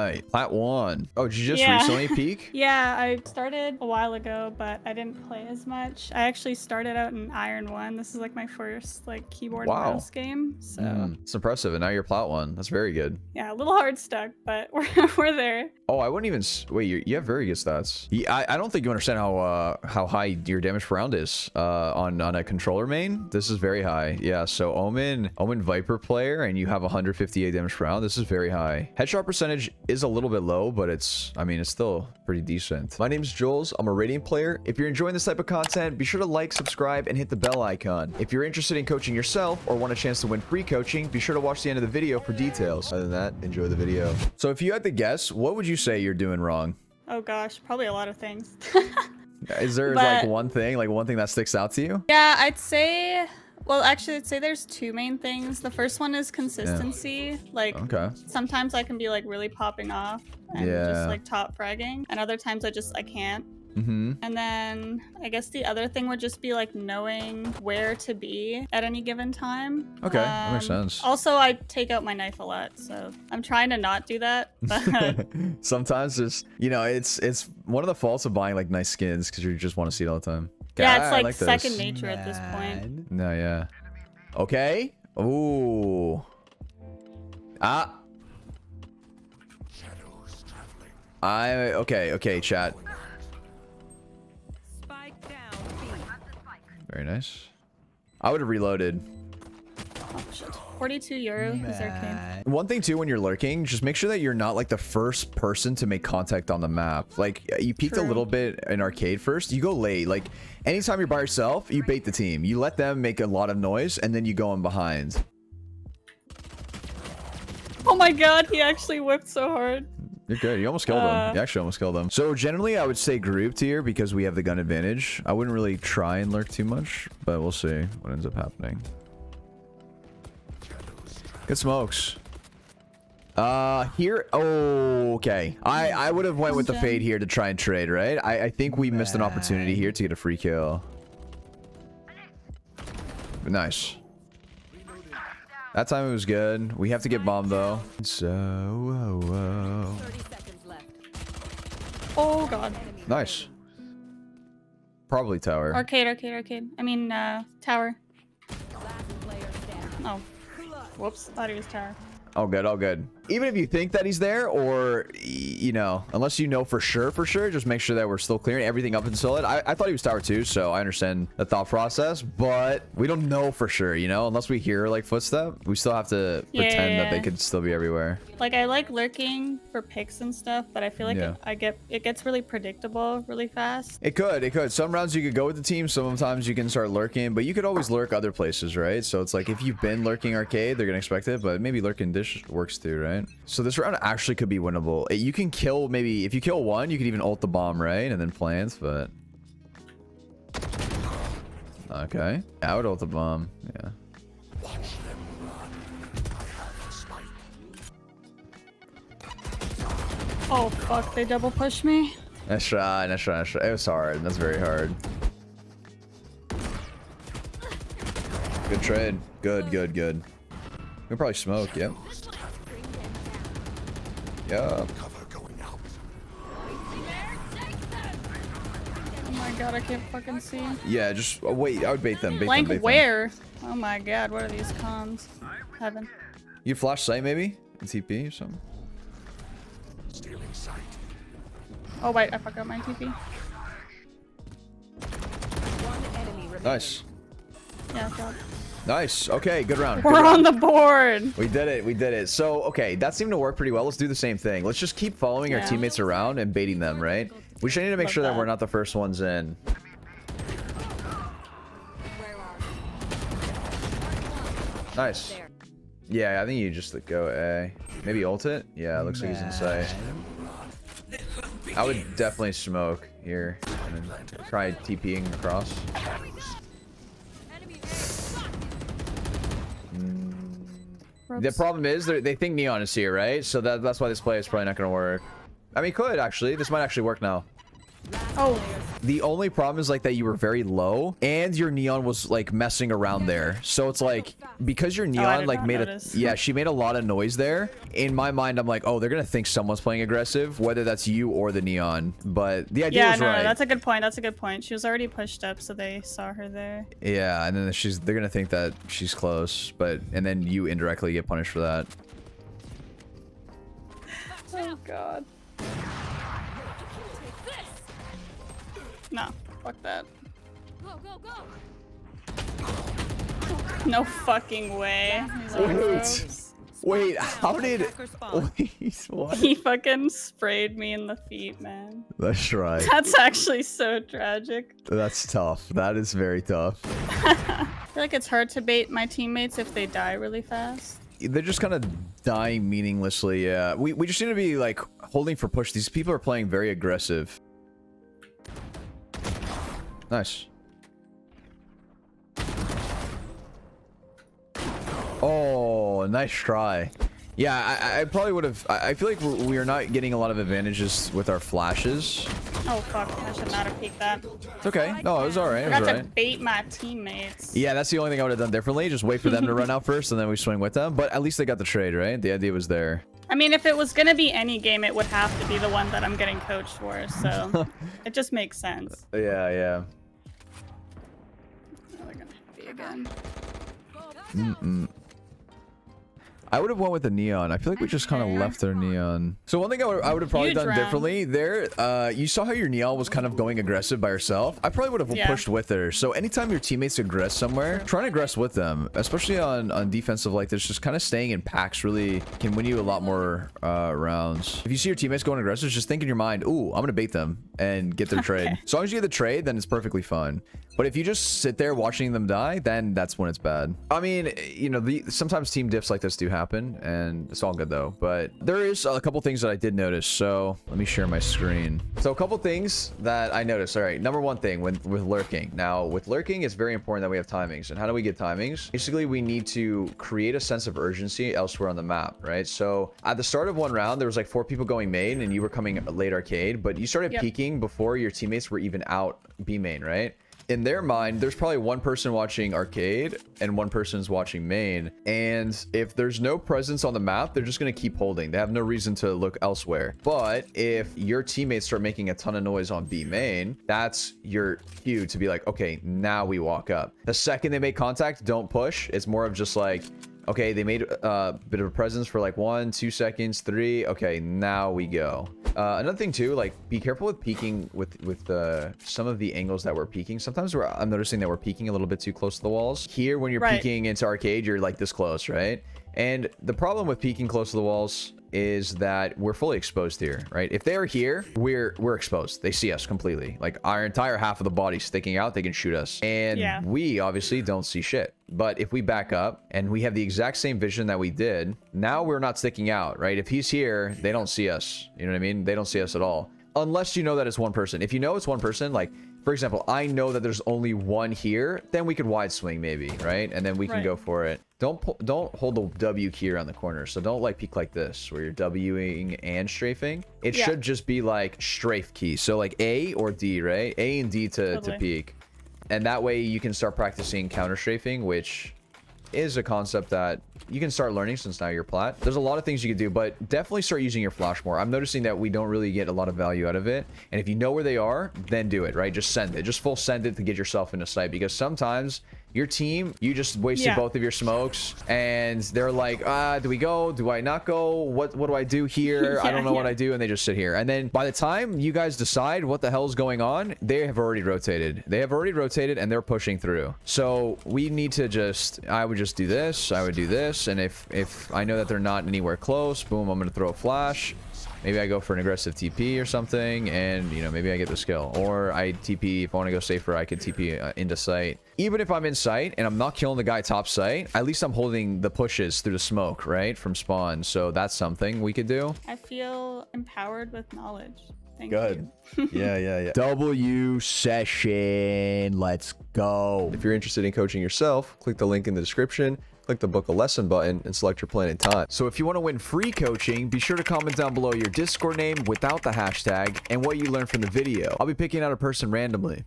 right. Plat 1. Oh, did you just recently peak? Yeah, I started a while ago, but I didn't play as much. I actually started out in Iron 1. This is like my first like keyboard and mouse game. So it's impressive. And now you're Plat 1. That's very good. yeah, a little hard stuck, but we're there. Oh, I wouldn't even wait. You have very good stats. I don't think you understand how high your damage per round is on a controller main. This is very high. Yeah. So Omen Viper player, and you have 158 damage per round. This is very high. Headshot percentage is a little bit low, but it's still pretty decent. My name is Jollz. I'm a Radiant player. If you're enjoying this type of content, be sure to like, subscribe, and hit the bell icon. If you're interested in coaching yourself or want a chance to win free coaching, be sure to watch the end of the video for details. Other than that, enjoy the video. So if you had to guess, what would you say you're doing wrong? Oh gosh, probably a lot of things. Is there like one thing that sticks out to you? Yeah, I'd say, well, actually, I'd say there's two main things. The first one is consistency. Yeah. Like, sometimes I can be like really popping off and just like top fragging, and other times I can't. And then I guess the other thing would just be like knowing where to be at any given time. Okay, that makes sense. Also, I take out my knife a lot, so I'm trying to not do that. But sometimes just, it's one of the faults of buying like nice skins because you just want to see it all the time. Yeah, it's like second nature at this point. No, yeah. Okay. Ooh. Okay, chat. Very nice. I would have reloaded. Oh, shit. 42 euro is arcade. One thing too, when you're lurking, just make sure that you're not like the first person to make contact on the map. Like you peeked a little bit in arcade first, you go late. Like anytime you're by yourself, you bait the team. You let them make a lot of noise and then you go in behind. Oh my god, he actually whipped so hard. You're good. You almost killed him. You actually almost killed him. So generally, I would say grouped here because we have the gun advantage. I wouldn't really try and lurk too much, but we'll see what ends up happening. Good smokes. Here. Oh, okay. I would have went with the fade here to try and trade, right? I think we missed an opportunity here to get a free kill. But nice. That time it was good. We have to get bombed though. So, whoa. 30 seconds left. Oh god. Nice. Probably tower. Arcade. I mean, tower. Oh. Whoops. Thought he was tower. All good. Even if you think that he's there, or unless you know for sure, just make sure that we're still clearing everything up until it. I thought he was tower too, so I understand the thought process, but we don't know for sure, unless we hear like footstep, we still have to pretend that they could still be everywhere. Like I like lurking for picks and stuff, but I feel like it gets really predictable really fast. It could. Some rounds you could go with the team, sometimes you can start lurking, but you could always lurk other places, right? So it's like if you've been lurking arcade, they're gonna expect it, but maybe lurking dish works too, right? So this round actually could be winnable. You can kill, maybe if you kill one, you can even ult the bomb, right? And then plant, but okay. I would ult the bomb. Yeah. Oh fuck, they double pushed me. Nice try. It was hard. That's very hard. Good trade. Good. We'll probably smoke, yep. Yeah. Oh my god, I can't fucking see. Yeah, just wait. I would bait them. Blank where? Oh my god, what are these cons? Heaven. You'd flash sight maybe? In TP or something? Oh wait, I forgot my TP. Nice. Yeah, god. Nice. Okay, good round. We're on the board. We did it. So, okay, that seemed to work pretty well. Let's do the same thing. Let's just keep following our teammates around and baiting them, right? We should need to make sure that we're not the first ones in. Nice. Yeah, I think you just go A. Maybe ult it? Yeah, it looks like he's in sight. I would definitely smoke here and then try TPing across. The problem is they think Neon is here, right? So that's why this play is probably not going to work. I mean, it could actually. This might actually work now. Oh. The only problem is like that you were very low and your neon was like messing around there. So it's like because your neon like made she made a lot of noise there. In my mind, I'm like, oh, they're gonna think someone's playing aggressive, whether that's you or the neon. But the idea was right. No, that's a good point. That's a good point. She was already pushed up, so they saw her there. Yeah, and then they're gonna think that she's close, and then you indirectly get punished for that. Oh god. No, fuck that. Go, go, go. No fucking way. Wait, how did... Wait, what? He fucking sprayed me in the feet, man. That's right. That's actually so tragic. That's tough. That is very tough. I feel like it's hard to bait my teammates if they die really fast. They're just kind of dying meaninglessly, yeah. We just need to be, like, holding for push. These people are playing very aggressive. Nice. Oh, nice try. Yeah, I probably would have... I feel like we are not getting a lot of advantages with our flashes. Oh, fuck. I should not have peeked that. It's okay. No, it was alright. I forgot to bait my teammates. Yeah, that's the only thing I would have done differently. Just wait for them to run out first, and then we swing with them. But at least they got the trade, right? The idea was there. I mean, if it was going to be any game, it would have to be the one that I'm getting coached for. So it just makes sense. Yeah, yeah. Oh, they're going to be again. I would have went with the neon. I feel like we just kind of left their neon. So one thing I would have probably done differently there, you saw how your Nyoole was kind of going aggressive by herself. I probably would have pushed with her. So anytime your teammates aggress somewhere, try and aggress with them, especially on defensive like this. Just kind of staying in packs really can win you a lot more rounds. If you see your teammates going aggressive, just think in your mind, ooh, I'm gonna bait them and get their trade. As long as you get the trade, then it's perfectly fine. But if you just sit there watching them die, then that's when it's bad. I mean, you know, sometimes team diffs like this do happen, and it's all good though. But there is a couple things that I did notice. So let me share my screen. So a couple things that I noticed. All right, number one thing with lurking. Now, with lurking, it's very important that we have timings. And how do we get timings? Basically, we need to create a sense of urgency elsewhere on the map, right? So at the start of one round, there was like 4 people going main, and you were coming late arcade, but you started peeking before your teammates were even out B main, right? In their mind, there's probably one person watching arcade and one person's watching main. And if there's no presence on the map, they're just going to keep holding. They have no reason to look elsewhere. But if your teammates start making a ton of noise on B main, that's your cue to be like, okay, now we walk up. The second they make contact, don't push. It's more of just like, okay, they made a bit of a presence for like 1, 2 seconds, 3. Okay, now we go. Another thing too, like be careful with peeking with some of the angles that we're peeking. Sometimes I'm noticing that we're peeking a little bit too close to the walls. Here, when you're peeking into arcade, you're like this close, right? And the problem with peeking close to the walls is that we're fully exposed here, right? If they're here, we're exposed. They see us completely. Like our entire half of the body sticking out, they can shoot us. And we obviously don't see shit. But if we back up and we have the exact same vision that we did, now we're not sticking out, right? If he's here, they don't see us. You know what I mean? They don't see us at all. Unless you know that it's one person. If you know it's one person, like, for example, I know that there's only one here, then we could wide swing maybe, right? And then we can go for it. Don't hold the W key around the corner. So don't like peek like this where you're Wing and strafing. It should just be like strafe key. So like A or D, right? A and D to peek. And that way you can start practicing counter strafing, which is a concept that you can start learning since now you're plat. There's a lot of things you can do, but definitely start using your flash more. I'm noticing that we don't really get a lot of value out of it. And if you know where they are, then do it, right? Just send it. Just full send it to get yourself into sight, because sometimes your team, you just wasted both of your smokes and they're like, do we go? Do I not go? What do I do here? I don't know what I do. And they just sit here. And then by the time you guys decide what the hell is going on, they have already rotated. They have already rotated and they're pushing through. So we need to I would just do this. I would do this. And if I know that they're not anywhere close, boom, I'm going to throw a flash. Maybe I go for an aggressive TP or something, and, you know, maybe I get the skill. Or I TP, if I want to go safer, I could TP into sight. Even if I'm in sight and I'm not killing the guy top sight, at least I'm holding the pushes through the smoke, right? From spawn. So that's something we could do. I feel empowered with knowledge. Thank you. Yeah. W session. Let's go. If you're interested in coaching yourself, click the link in the description. click the book a lesson button and select your plan and time. So if you want to win free coaching, be sure to comment down below your Discord name without the hashtag and what you learned from the video. I'll be picking out a person randomly.